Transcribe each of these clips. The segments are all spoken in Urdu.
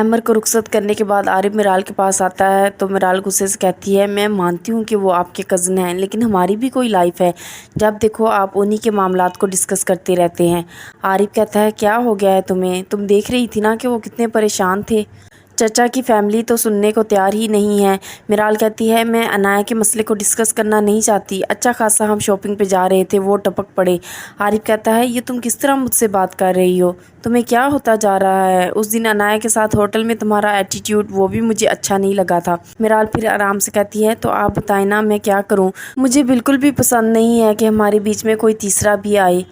ایمر کو رخصت کرنے کے بعد عارف میرال کے پاس آتا ہے تو میرال غصے سے کہتی ہے میں مانتی ہوں کہ وہ آپ کے کزن ہیں، لیکن ہماری بھی کوئی لائف ہے، جب دیکھو آپ انہی کے معاملات کو ڈسکس کرتے رہتے ہیں۔ عارف کہتا ہے کیا ہو گیا ہے تمہیں، تم دیکھ رہی تھی نا کہ وہ کتنے پریشان تھے، چچا کی فیملی تو سننے کو تیار ہی نہیں ہے۔ میرال کہتی ہے میں عنایہ کے مسئلے کو ڈسکس کرنا نہیں چاہتی، اچھا خاصا ہم شاپنگ پہ جا رہے تھے وہ ٹپک پڑے۔ عارف کہتا ہے یہ تم کس طرح مجھ سے بات کر رہی ہو، تمہیں کیا ہوتا جا رہا ہے، اس دن عنایہ کے ساتھ ہوٹل میں تمہارا ایٹیٹیوڈ وہ بھی مجھے اچھا نہیں لگا تھا۔ میرال پھر آرام سے کہتی ہے تو آپ بتائیں نا میں کیا کروں، مجھے بالکل بھی پسند نہیں ہے کہ ہمارے بیچ میں کوئی تیسرا بھی آئے۔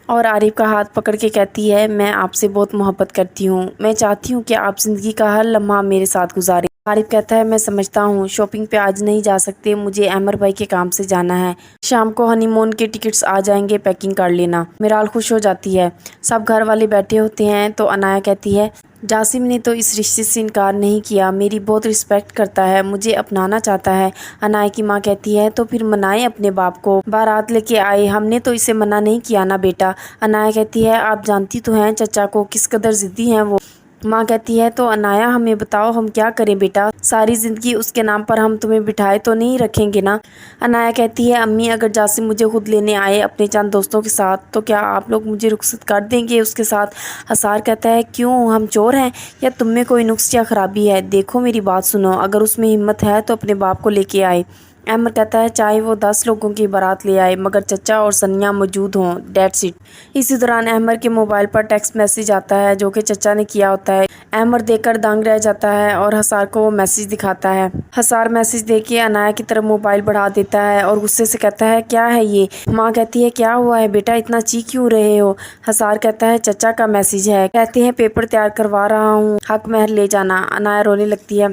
اور عارف کا ہاتھ پکڑ کے کہتی ہے میں آپ سے بہت محبت کرتی ہوں، میں چاہتی ہوں کہ آپ زندگی کا ہر لمحہ میرے ساتھ گزاریں۔ عارف کہتا ہے میں سمجھتا ہوں، شاپنگ پہ آج نہیں جا سکتے، مجھے ایمر بھائی کے کام سے جانا ہے، شام کو ہنی مون کے ٹکٹس آ جائیں گے، پیکنگ کر لینا۔ میرال خوش ہو جاتی ہے۔ سب گھر والے بیٹھے ہوتے ہیں تو عنایہ کہتی ہے جاسم نے تو اس رشتے سے انکار نہیں کیا، میری بہت رسپیکٹ کرتا ہے، مجھے اپنانا چاہتا ہے۔ عنایہ کی ماں کہتی ہے تو پھر منائیں اپنے باپ کو، بارات لے کے آئے، ہم نے تو اسے منع نہیں کیا نا بیٹا۔ عنایہ کہتی ہے آپ جانتی تو ہیں چچا کو کس قدر ضدی ہیں وہ۔ ماں کہتی ہے تو عنایہ ہمیں بتاؤ ہم کیا کریں بیٹا، ساری زندگی اس کے نام پر ہم تمہیں بٹھائے تو نہیں رکھیں گے نا۔ عنایہ کہتی ہے امی اگر جاسم مجھے خود لینے آئے اپنے چند دوستوں کے ساتھ تو کیا آپ لوگ مجھے رخصت کر دیں گے اس کے ساتھ؟ حصار کہتا ہے کیوں، ہم چور ہیں یا تم میں کوئی نقص یا خرابی ہے، دیکھو میری بات سنو، اگر اس میں ہمت ہے تو اپنے باپ کو لے کے آئے۔ ایمر کہتا ہے چاہے وہ 10 لوگوں کی بارات لے آئے مگر چچا اور ثنیا موجود ہوں، دیٹس اٹ۔ اسی دوران ایمر کے موبائل پر ٹیکسٹ میسیج آتا ہے جو کہ چچا نے کیا ہوتا ہے۔ ایمر دیکھ کر دنگ رہ جاتا ہے اور حصار کو وہ میسیج دکھاتا ہے۔ حصار میسیج دیکھ کے عنایہ کی طرف موبائل بڑھا دیتا ہے اور غصے سے کہتا ہے کیا ہے یہ؟ ماں کہتی ہے کیا ہوا ہے بیٹا، اتنا چیخ کیوں رہے ہو؟ حصار کہتا ہے چچا کا میسیج ہے، کہتے ہیں پیپر تیار کروا رہا ہوں، حق مہر لے جانا۔ عنایہ رونے لگتی ہے۔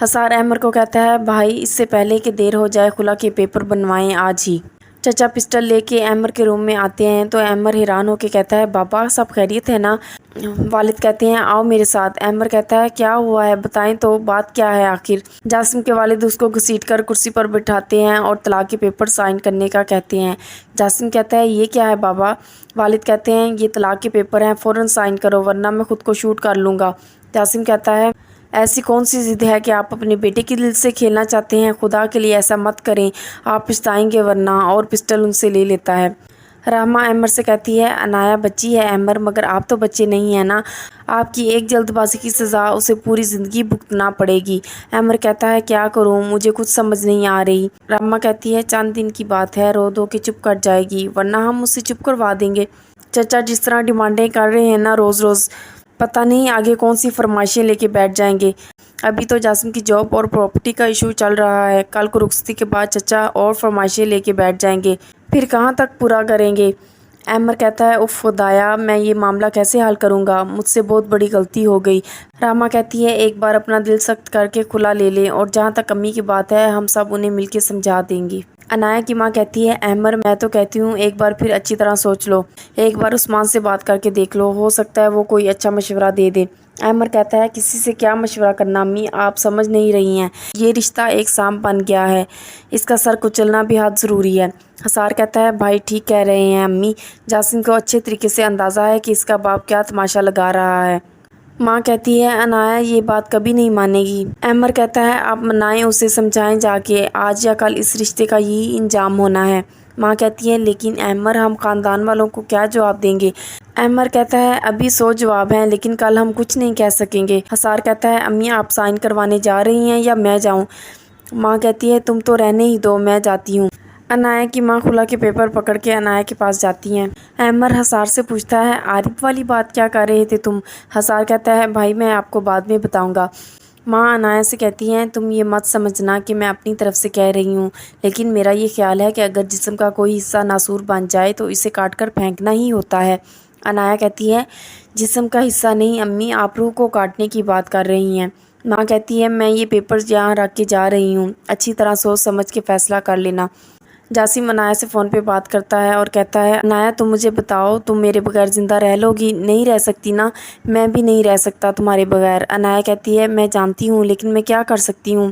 حصار ایمر کو کہتا ہے بھائی اس سے پہلے کہ دیر ہو جائے خلا کے پیپر بنوائیں آج ہی۔ چچا پسٹل لے کے ایمر کے روم میں آتے ہیں تو ایمر حیران ہو کے کہتا ہے بابا سب خیریت ہے نا؟ والد کہتے ہیں آؤ میرے ساتھ۔ ایمر کہتا ہے کیا ہوا ہے بتائیں تو، بات کیا ہے آخر؟ جاسم کے والد اس کو گھسیٹ کر کرسی پر بٹھاتے ہیں اور طلاق کے پیپر سائن کرنے کا کہتے ہیں۔ جاسم کہتا ہے یہ کیا ہے بابا؟ والد کہتے ہیں یہ طلاق کے پیپر ہیں، فوراً سائن کرو ورنہ میں خود کو شوٹ کر لوں گا۔ جاسم کہتا ہے ایسی کون سی ضد ہے کہ آپ اپنے بیٹے کے دل سے کھیلنا چاہتے ہیں، خدا کے لیے ایسا مت کریں، آپ پچھتائیں گے ورنہ، اور پسٹل ان سے لے لیتا ہے۔ رحمہ ایمر سے کہتی ہے عنایہ بچی ہے ایمر، مگر آپ تو بچے نہیں ہیں نا، آپ کی ایک جلد بازی کی سزا اسے پوری زندگی بھگتنا پڑے گی۔ ایمر کہتا ہے کیا کروں، مجھے کچھ سمجھ نہیں آ رہی۔ رحمہ کہتی ہے چند دن کی بات ہے، رو دھو کے چپ کر جائے گی ورنہ ہم اسے چپ کروا دیں گے۔ چچا جس طرح ڈیمانڈیں کر رہے ہیں نا روز روز، پتہ نہیں آگے کون سی فرمائشیں لے کے بیٹھ جائیں گے۔ ابھی تو جاسم کی جاب اور پراپرٹی کا ایشو چل رہا ہے، کل کو رخصتی کے بعد چچا اور فرمائشیں لے کے بیٹھ جائیں گے، پھر کہاں تک پورا کریں گے؟ ایمر کہتا ہے اف خدایا میں یہ معاملہ کیسے حل کروں گا، مجھ سے بہت بڑی غلطی ہو گئی۔ رحمہ کہتی ہے ایک بار اپنا دل سخت کر کے کھلا لے لیں، اور جہاں تک امی کی بات ہے ہم سب انہیں مل کے سمجھا دیں گے۔ عنایہ کی ماں کہتی ہے ایمر میں تو کہتی ہوں ایک بار پھر اچھی طرح سوچ لو، ایک بار عثمان سے بات کر کے دیکھ لو، ہو سکتا ہے وہ کوئی اچھا مشورہ دے دے۔ ایمر کہتا ہے کسی سے کیا مشورہ کرنا امی، آپ سمجھ نہیں رہی ہیں، یہ رشتہ ایک سانپ بن گیا ہے، اس کا سر کچلنا بھی حد ضروری ہے۔ حصار کہتا ہے بھائی ٹھیک کہہ رہے ہیں امی، جاسم کو اچھے طریقے سے اندازہ ہے کہ اس کا باپ کیا تماشا لگا رہا ہے۔ ماں کہتی ہے عنایہ یہ بات کبھی نہیں مانے گی۔ ایمر کہتا ہے آپ منائیں اسے، سمجھائیں جا کے، آج یا کل اس رشتے کا یہی انجام ہونا ہے۔ ماں کہتی ہے لیکن ایمر ہم خاندان والوں کو کیا جواب دیں گے؟ ایمر کہتا ہے ابھی 100 جواب ہیں لیکن کل ہم کچھ نہیں کہہ سکیں گے۔ حصار کہتا ہے امی آپ سائن کروانے جا رہی ہیں یا میں جاؤں؟ ماں کہتی ہے تم تو رہنے ہی دو، میں جاتی ہوں۔ عنایہ کی ماں خلا کے پیپر پکڑ کے عنایہ کے پاس جاتی ہیں۔ ایمر حصار سے پوچھتا ہے عارف والی بات کیا کر رہے تھے تم؟ حصار کہتا ہے بھائی میں آپ کو بعد میں بتاؤں گا۔ ماں عنایہ سے کہتی ہیں تم یہ مت سمجھنا کہ میں اپنی طرف سے کہہ رہی ہوں، لیکن میرا یہ خیال ہے کہ اگر جسم کا کوئی حصہ ناسور بن جائے تو اسے کاٹ کر پھینکنا ہی ہوتا ہے۔ عنایہ کہتی ہے جسم کا حصہ نہیں امی، آپ روح کو کاٹنے کی بات کر رہی ہیں۔ ماں کہتی ہے میں یہ پیپرز یہاں رکھ کے جا رہی ہوں، اچھی طرح سوچ سمجھ کے فیصلہ کر لینا۔ جاسم عنایہ سے فون پہ بات کرتا ہے اور کہتا ہے عنایہ تم مجھے بتاؤ تم میرے بغیر زندہ رہ لو گی؟ نہیں رہ سکتی نا، میں بھی نہیں رہ سکتا تمہارے بغیر۔ عنایہ کہتی ہے میں جانتی ہوں لیکن میں کیا کر سکتی ہوں؟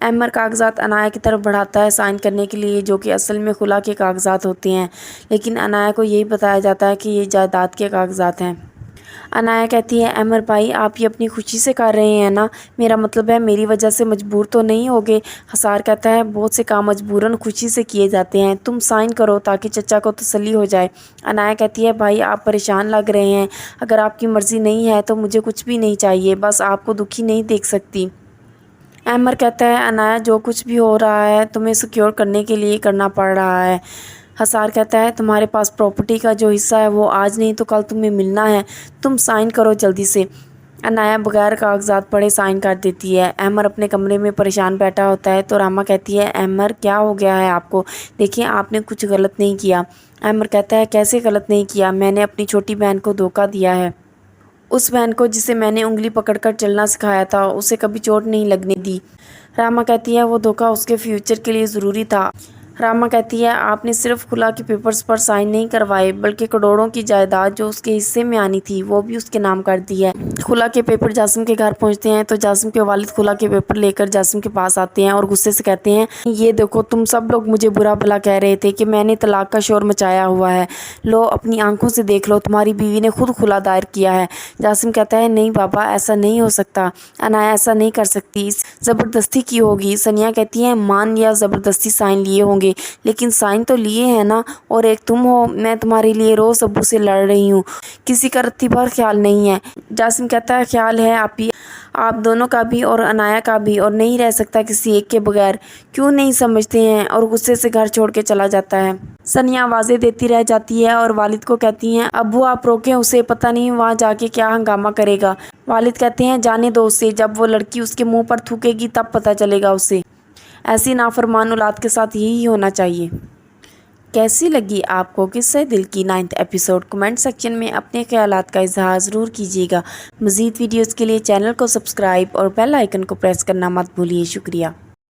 احمر کاغذات عنایا کی طرف بڑھاتا ہے سائن کرنے کے لیے، جو کہ اصل میں خلا کے کاغذات ہوتے ہیں، لیکن عنایا کو یہی بتایا جاتا ہے کہ یہ جائیداد کے کاغذات ہیں۔ عنایا کہتی ہے احمر بھائی آپ یہ اپنی خوشی سے کر رہے ہیں نا، میرا مطلب ہے میری وجہ سے مجبور تو نہیں ہوگے۔ حصار کہتا ہے بہت سے کام مجبوراً خوشی سے کیے جاتے ہیں، تم سائن کرو تاکہ چچا کو تسلی ہو جائے۔ عنایا کہتی ہے بھائی آپ پریشان لگ رہے ہیں، اگر آپ کی مرضی نہیں ہے تو مجھے کچھ بھی نہیں چاہیے، بس آپ کو دکھی نہیں دیکھ سکتی۔ احمر کہتا ہے عنایا جو کچھ بھی ہو رہا ہے تمہیں سیکیور کرنے کے لیے کرنا پڑ رہا ہے۔ حصار کہتا ہے تمہارے پاس پراپرٹی کا جو حصہ ہے وہ آج نہیں تو کل تمہیں ملنا ہے، تم سائن کرو جلدی سے۔ عنایا بغیر کاغذات پڑھے سائن کر دیتی ہے۔ احمر اپنے کمرے میں پریشان بیٹھا ہوتا ہے تو راما کہتی ہے احمر کیا ہو گیا ہے آپ کو، دیکھیں آپ نے کچھ غلط نہیں کیا۔ احمر کہتا ہے کیسے غلط نہیں کیا، میں نے اپنی چھوٹی بہن کو دھوکہ دیا ہے، اس بہن کو جسے میں نے انگلی پکڑ کر چلنا سکھایا تھا، اسے کبھی چوٹ نہیں لگنے دی۔ راما کہتی ہے وہ دھوکہ اس کے فیوچر کے لیے ضروری تھا۔ راما کہتی ہے آپ نے صرف خلا کے پیپرز پر سائن نہیں کروائے بلکہ کروڑوں کی جائیداد جو اس کے حصے میں آنی تھی وہ بھی اس کے نام کر دی ہے۔ خلا کے پیپر جاسم کے گھر پہنچتے ہیں تو جاسم کے والد خلا کے پیپر لے کر جاسم کے پاس آتے ہیں اور غصے سے کہتے ہیں یہ دیکھو تم سب لوگ مجھے برا بھلا کہہ رہے تھے کہ میں نے طلاق کا شور مچایا ہوا ہے، لو اپنی آنکھوں سے دیکھ لو تمہاری بیوی نے خود خلا دائر کیا ہے۔ جاسم کہتا ہے نہیں بابا ایسا نہیں ہو سکتا، عنایا ایسا نہیں کر سکتی، زبردستی کی ہوگی۔ ثنیا کہتی ہے مان یا زبردستی سائن لیے ہوں گے لیکن سائن تو لیے ہیں نا، اور ایک تم ہو، میں تمہارے لیے روز ابو سے لڑ رہی ہوں، کسی کا رتی بھر خیال نہیں ہے۔ جاسم کہتا ہے خیال ہے آپ دونوں کا بھی اور عنایا کا بھی، اور نہیں رہ سکتا کسی ایک کے بغیر، کیوں نہیں سمجھتے ہیں، اور غصے سے گھر چھوڑ کے چلا جاتا ہے۔ ثنیا آوازیں دیتی رہ جاتی ہے اور والد کو کہتی ہیں ابو آپ روکیں اسے، پتہ نہیں وہاں جا کے کیا ہنگامہ کرے گا۔ والد کہتے ہیں جانے دو اسے، جب وہ لڑکی اس کے منہ پر تھوکے گی تب پتہ چلے گا اسے، ایسی نافرمان اولاد کے ساتھ یہی ہونا چاہیے۔ کیسی لگی آپ کو قصہ دل کی 9واں ایپیسوڈ؟ کمنٹ سیکشن میں اپنے خیالات کا اظہار ضرور کیجیے گا۔ مزید ویڈیوز کے لیے چینل کو سبسکرائب اور بیل آئیکن کو پریس کرنا مت بھولیے۔ شکریہ۔